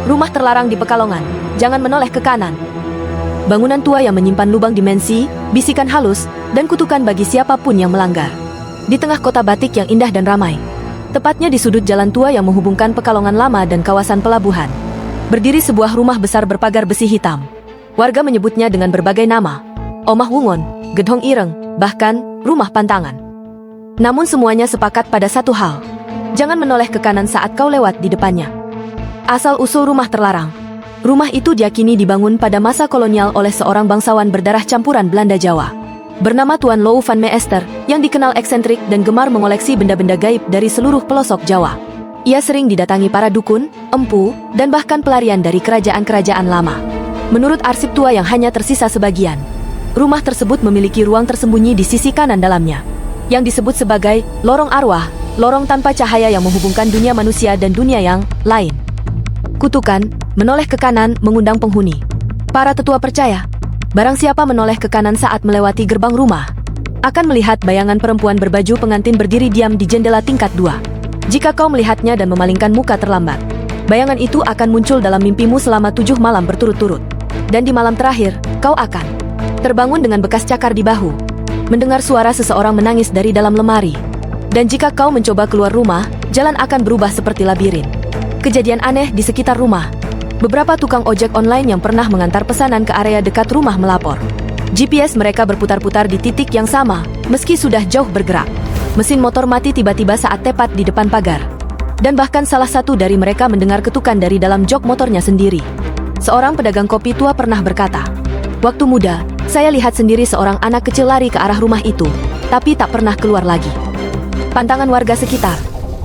Rumah terlarang di Pekalongan. Jangan menoleh ke kanan. Bangunan tua yang menyimpan lubang dimensi, bisikan halus, dan kutukan bagi siapapun yang melanggar. Di tengah kota batik yang indah dan ramai. Tepatnya di sudut jalan tua yang menghubungkan Pekalongan Lama dan kawasan pelabuhan. Berdiri sebuah rumah besar berpagar besi hitam. Warga menyebutnya dengan berbagai nama. Omah Wungon, Gedhong Ireng, bahkan Rumah Pantangan. Namun semuanya sepakat pada satu hal. Jangan menoleh ke kanan saat kau lewat di depannya. Asal-usul rumah terlarang. Rumah itu diyakini dibangun pada masa kolonial oleh seorang bangsawan berdarah campuran Belanda Jawa. Bernama Tuan Lou van Meester, yang dikenal eksentrik dan gemar mengoleksi benda-benda gaib dari seluruh pelosok Jawa. Ia sering didatangi para dukun, empu, dan bahkan pelarian dari kerajaan-kerajaan lama. Menurut arsip tua yang hanya tersisa sebagian, rumah tersebut memiliki ruang tersembunyi di sisi kanan dalamnya, yang disebut sebagai lorong arwah, lorong tanpa cahaya yang menghubungkan dunia manusia dan dunia yang lain. Kutukan, menoleh ke kanan mengundang penghuni. Para tetua percaya, barang siapa menoleh ke kanan saat melewati gerbang rumah, akan melihat bayangan perempuan berbaju pengantin berdiri diam di jendela tingkat 2. Jika kau melihatnya dan memalingkan muka terlambat, bayangan itu akan muncul dalam mimpimu selama 7 malam berturut-turut. Dan di malam terakhir, kau akan terbangun dengan bekas cakar di bahu, mendengar suara seseorang menangis dari dalam lemari. Dan jika kau mencoba keluar rumah, jalan akan berubah seperti labirin. Kejadian aneh di sekitar rumah. Beberapa tukang ojek online yang pernah mengantar pesanan ke area dekat rumah melapor. GPS mereka berputar-putar di titik yang sama, meski sudah jauh bergerak. Mesin motor mati tiba-tiba saat tepat di depan pagar. Dan bahkan salah satu dari mereka mendengar ketukan dari dalam jok motornya sendiri. Seorang pedagang kopi tua pernah berkata, "Waktu muda, saya lihat sendiri seorang anak kecil lari ke arah rumah itu, tapi tak pernah keluar lagi." Pantangan warga sekitar.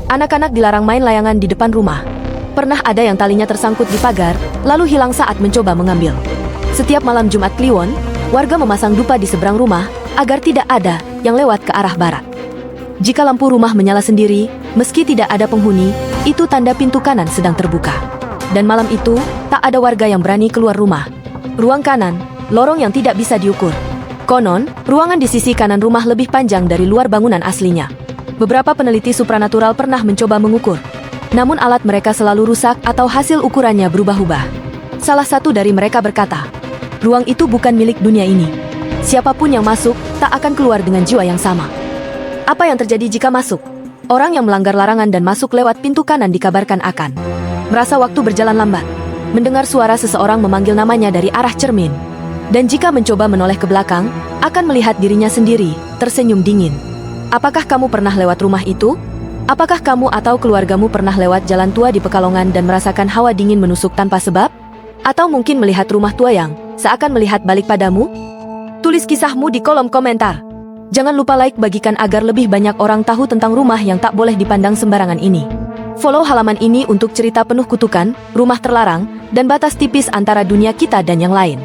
Anak-anak dilarang main layangan di depan rumah. Pernah ada yang talinya tersangkut di pagar, lalu hilang saat mencoba mengambil. Setiap malam Jumat Kliwon, warga memasang dupa di seberang rumah, agar tidak ada yang lewat ke arah barat. Jika lampu rumah menyala sendiri, meski tidak ada penghuni, itu tanda pintu kanan sedang terbuka. Dan malam itu, tak ada warga yang berani keluar rumah. Ruang kanan, lorong yang tidak bisa diukur. Konon, ruangan di sisi kanan rumah lebih panjang dari luar bangunan aslinya. Beberapa peneliti supranatural pernah mencoba mengukur. Namun alat mereka selalu rusak atau hasil ukurannya berubah-ubah. Salah satu dari mereka berkata, "Ruang itu bukan milik dunia ini. Siapapun yang masuk, tak akan keluar dengan jiwa yang sama." Apa yang terjadi jika masuk? Orang yang melanggar larangan dan masuk lewat pintu kanan dikabarkan akan merasa waktu berjalan lambat, mendengar suara seseorang memanggil namanya dari arah cermin. Dan jika mencoba menoleh ke belakang, akan melihat dirinya sendiri, tersenyum dingin. Apakah kamu pernah lewat rumah itu? Apakah kamu atau keluargamu pernah lewat jalan tua di Pekalongan dan merasakan hawa dingin menusuk tanpa sebab? Atau mungkin melihat rumah tua yang seakan melihat balik padamu? Tulis kisahmu di kolom komentar. Jangan lupa like, bagikan agar lebih banyak orang tahu tentang rumah yang tak boleh dipandang sembarangan ini. Follow halaman ini untuk cerita penuh kutukan, rumah terlarang, dan batas tipis antara dunia kita dan yang lain.